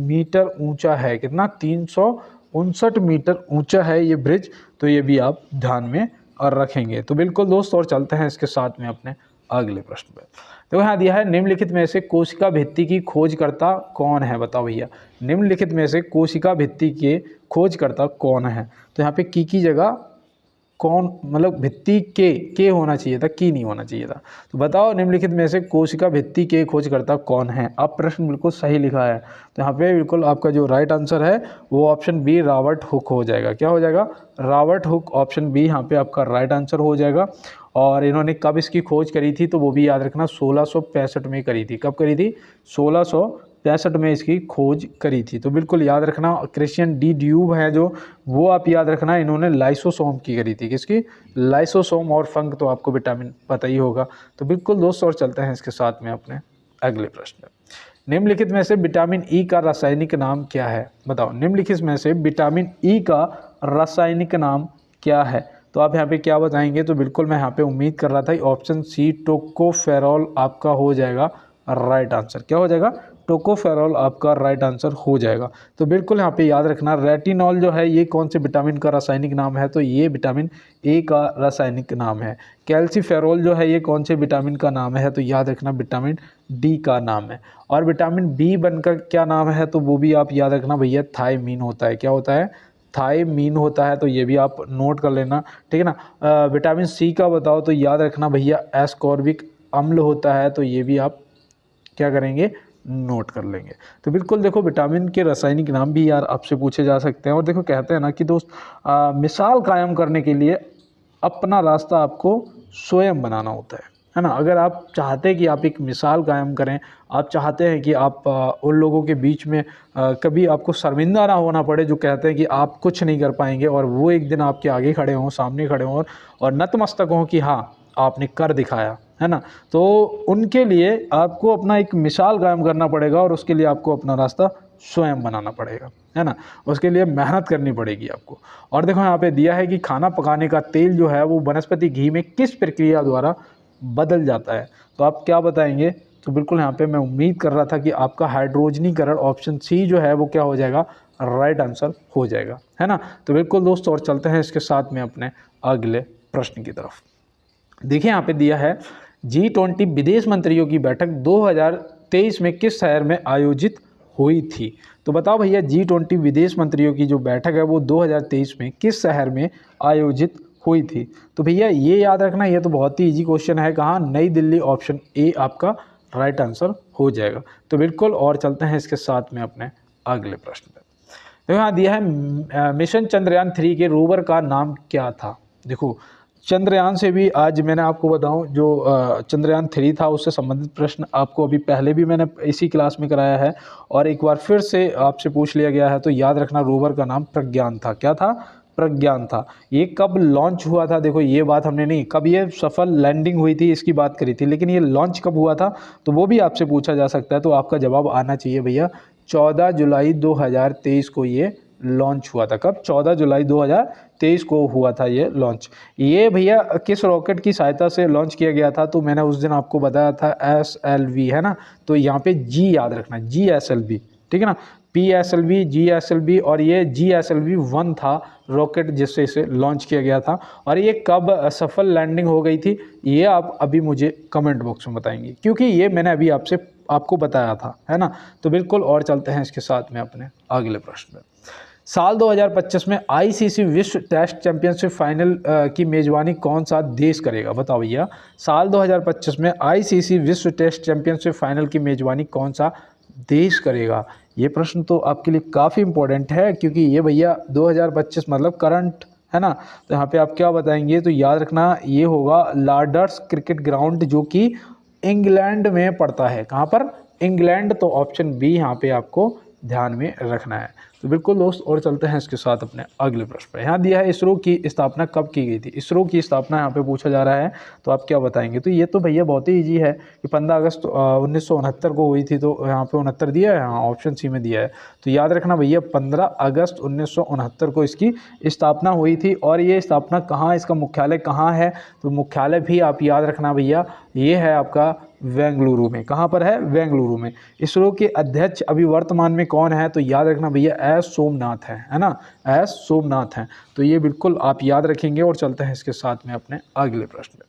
मीटर ऊंचा है। कितना, 359 मीटर ऊंचा है ये ब्रिज। तो ये भी आप ध्यान में और रखेंगे। तो बिल्कुल दोस्त, और चलते हैं इसके साथ में अपने अगले प्रश्न पर। तो यहाँ दिया है, निम्नलिखित में से कोशिका भित्ति की खोजकर्ता कौन है। बताओ भैया, निम्नलिखित में से कोशिका भित्ति के खोजकर्ता कौन है। तो यहाँ पे की जगह कौन, मतलब भित्ति के होना चाहिए था, की नहीं होना चाहिए था। तो बताओ, निम्नलिखित में से कोशिका भित्ति के खोजकर्ता कौन है। अब प्रश्न बिल्कुल सही लिखा है। तो यहाँ पे बिल्कुल आपका जो राइट आंसर है वो ऑप्शन बी रॉबर्ट हुक हो जाएगा। क्या हो जाएगा, रॉबर्ट हुक, ऑप्शन बी यहाँ पे आपका राइट आंसर हो जाएगा। और इन्होंने कब इसकी खोज करी थी, तो वो भी याद रखना 1665 में करी थी। कब करी थी, 1665 में इसकी खोज करी थी। तो बिल्कुल याद रखना। क्रिश्चियन डी ड्यूब है जो, वो आप याद रखना, इन्होंने लाइसोसोम की करी थी। किसकी, लाइसोसोम। और फंग तो आपको विटामिन पता ही होगा। तो बिल्कुल दोस्तों, और चलते हैं इसके साथ में अपने अगले प्रश्न। निम्नलिखित में से विटामिन ई का रासायनिक नाम क्या है। बताओ, निम्नलिखित में से विटामिन ई का रासायनिक नाम क्या है। तो आप यहाँ पे क्या बताएंगे। तो बिल्कुल मैं यहाँ पे उम्मीद कर रहा था ऑप्शन सी टोकोफेरॉल आपका हो जाएगा राइट आंसर। क्या हो जाएगा, टोकोफेरॉल आपका राइट आंसर हो जाएगा। तो बिल्कुल यहाँ पे याद रखना, रेटिनॉल जो है ये कौन से विटामिन का रासायनिक नाम है। तो ये विटामिन ए का रासायनिक नाम है। कैल्सीफेरॉल जो है ये कौन से विटामिन का नाम है। तो याद रखना, विटामिन डी का नाम है। और विटामिन बी बनकर क्या नाम है, तो वो भी आप याद रखना भैया, थायमीन होता है। क्या होता है, थायमीन होता है, तो ये भी आप नोट कर लेना, ठीक है ना। विटामिन सी का बताओ तो याद रखना भैया एस्कॉर्बिक अम्ल होता है, तो ये भी आप क्या करेंगे, नोट कर लेंगे। तो बिल्कुल देखो विटामिन के रासायनिक नाम भी यार आपसे पूछे जा सकते हैं। और देखो कहते हैं ना कि दोस्त मिसाल कायम करने के लिए अपना रास्ता आपको स्वयं बनाना होता है ना। अगर आप चाहते हैं कि आप एक मिसाल कायम करें, आप चाहते हैं कि आप उन लोगों के बीच में कभी आपको शर्मिंदा ना होना पड़े जो कहते हैं कि आप कुछ नहीं कर पाएंगे, और वो एक दिन आपके आगे खड़े हों, सामने खड़े हों और नतमस्तक हों कि हाँ आपने कर दिखाया, है ना। तो उनके लिए आपको अपना एक मिसाल कायम करना पड़ेगा, और उसके लिए आपको अपना रास्ता स्वयं बनाना पड़ेगा, है ना। उसके लिए मेहनत करनी पड़ेगी आपको। और देखो यहाँ पे दिया है कि खाना पकाने का तेल जो है वो वनस्पति घी में किस प्रक्रिया द्वारा बदल जाता है, तो आप क्या बताएंगे। तो बिल्कुल यहाँ पे मैं उम्मीद कर रहा था कि आपका हाइड्रोजनीकरण ऑप्शन सी जो है वो क्या हो जाएगा, राइट आंसर हो जाएगा, है ना। तो बिल्कुल दोस्तों, और चलते हैं इसके साथ में अपने अगले प्रश्न की तरफ। देखिए यहाँ पे दिया है G20 विदेश मंत्रियों की बैठक 2023 में किस शहर में आयोजित हुई थी। तो बताओ भैया G20 विदेश मंत्रियों की जो बैठक है वो 2023 में किस शहर में आयोजित हुई थी। तो भैया ये याद रखना, ये तो बहुत ही इजी क्वेश्चन है, कहाँ, नई दिल्ली, ऑप्शन ए आपका राइट आंसर हो जाएगा। तो बिल्कुल, और चलते हैं इसके साथ में अपने अगले प्रश्न पर। तो यहाँ दिया है मिशन चंद्रयान 3 के रोवर का नाम क्या था। देखो चंद्रयान से भी आज मैंने आपको बताऊं, जो चंद्रयान 3 था उससे संबंधित प्रश्न आपको अभी पहले भी मैंने इसी क्लास में कराया है, और एक बार फिर से आपसे पूछ लिया गया है। तो याद रखना रोवर का नाम प्रज्ञान था। क्या था, प्रज्ञान था। ये कब लॉन्च हुआ था, देखो ये बात हमने नहीं, कब ये सफल लैंडिंग हुई थी इसकी बात करी थी, लेकिन ये लॉन्च कब हुआ था तो वो भी आपसे पूछा जा सकता है। तो आपका जवाब आना चाहिए भैया 14 जुलाई 2023 को ये लॉन्च हुआ था। कब, 14 जुलाई 2023 को हुआ था ये लॉन्च। ये भैया किस रॉकेट की सहायता से लॉन्च किया गया था, तो मैंने उस दिन आपको बताया था SLV, है ना। तो यहाँ पे जी याद रखना, GSLV, ठीक है ना, PSLV, GSLV, और ये GSLV 1 था रॉकेट जिससे इसे लॉन्च किया गया था। और ये कब सफल लैंडिंग हो गई थी, ये आप अभी मुझे कमेंट बॉक्स में बताएंगे, क्योंकि ये मैंने अभी आपको बताया था, है ना। तो बिल्कुल, और चलते हैं इसके साथ में अपने अगले प्रश्न में। साल 2025 में ICC विश्व टेस्ट चैंपियनशिप फाइनल की मेजबानी कौन सा देश करेगा। बताओ भैया, साल 2025 में ICC विश्व टेस्ट चैंपियनशिप फाइनल की मेजबानी कौन सा देश करेगा। ये प्रश्न तो आपके लिए काफ़ी इंपॉर्टेंट है, क्योंकि ये भैया 2025 मतलब करंट, है ना। तो यहाँ पे आप क्या बताएंगे, तो याद रखना ये होगा लॉर्ड्स क्रिकेट ग्राउंड, जो कि इंग्लैंड में पड़ता है। कहाँ पर, इंग्लैंड। तो ऑप्शन बी यहाँ पे आपको ध्यान में रखना है। तो बिल्कुल दोस्त, और चलते हैं इसके साथ अपने अगले प्रश्न पर। यहाँ दिया है इसरो की स्थापना कब की गई थी। इसरो की स्थापना यहाँ पे पूछा जा रहा है, तो आप क्या बताएंगे। तो ये तो भैया बहुत ही इजी है कि 15 अगस्त 1969 को हुई थी। तो यहाँ पे 69 दिया है, हाँ ऑप्शन सी में दिया है। तो याद रखना भैया 15 अगस्त 1969 को इसकी स्थापना हुई थी। और ये स्थापना कहाँ, इसका मुख्यालय कहाँ है, तो मुख्यालय भी आप याद रखना भैया, ये है आपका बेंगलुरु में। कहाँ पर है, बेंगलुरु में। इसरो के अध्यक्ष अभी वर्तमान में कौन है, तो याद रखना भैया एस सोमनाथ है ना, एस सोमनाथ हैं। तो ये बिल्कुल आप याद रखेंगे। और चलते हैं इसके साथ में अपने अगले प्रश्न में।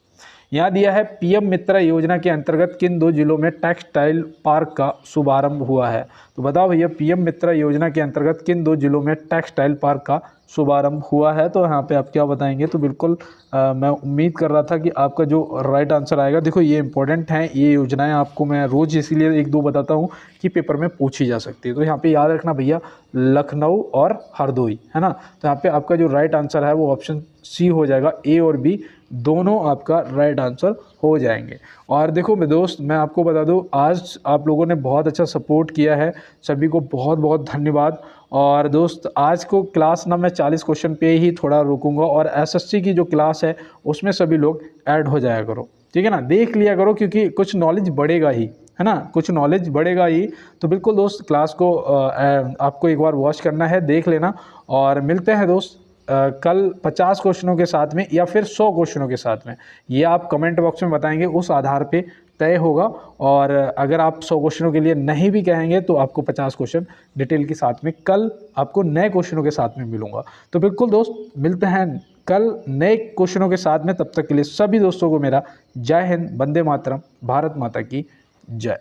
यहाँ दिया है PM मित्रा योजना के अंतर्गत किन 2 जिलों में टेक्सटाइल पार्क का शुभारंभ हुआ है। तो बताओ भैया PM मित्रा योजना के अंतर्गत किन 2 जिलों में टेक्सटाइल पार्क का शुभारंभ हुआ है। तो यहाँ पे आप क्या बताएंगे। तो बिल्कुल मैं उम्मीद कर रहा था कि आपका जो राइट आंसर आएगा। देखो ये इंपॉर्टेंट हैं, ये योजनाएं आपको मैं रोज़ इसीलिए 1-2 बताता हूँ कि पेपर में पूछी जा सकती है। तो यहाँ पे याद रखना भैया लखनऊ और हरदोई, है ना। तो यहाँ पे आपका जो राइट आंसर है वो ऑप्शन सी हो जाएगा। ए और बी दोनों आपका राइट आंसर हो जाएंगे। और देखो मैं दोस्त, मैं आपको बता दूं, आज आप लोगों ने बहुत अच्छा सपोर्ट किया है, सभी को बहुत बहुत धन्यवाद। और दोस्त आज को क्लास ना मैं 40 क्वेश्चन पे ही थोड़ा रुकूंगा, और SSC की जो क्लास है उसमें सभी लोग ऐड हो जाया करो, ठीक है ना, देख लिया करो, क्योंकि कुछ नॉलेज बढ़ेगा ही, है ना, कुछ नॉलेज बढ़ेगा ही। तो बिल्कुल दोस्त, क्लास को आपको एक बार वॉच करना है, देख लेना। और मिलते हैं दोस्त कल 50 क्वेश्चनों के साथ में या फिर 100 क्वेश्चनों के साथ में, ये आप कमेंट बॉक्स में बताएंगे, उस आधार पे तय होगा। और अगर आप 100 क्वेश्चनों के लिए नहीं भी कहेंगे तो आपको 50 क्वेश्चन डिटेल के साथ में कल आपको नए क्वेश्चनों के साथ में मिलूंगा। तो बिल्कुल दोस्त, मिलते हैं कल नए क्वेश्चनों के साथ में। तब तक के लिए सभी दोस्तों को मेरा जय हिंद, वंदे मातरम, भारत माता की जय।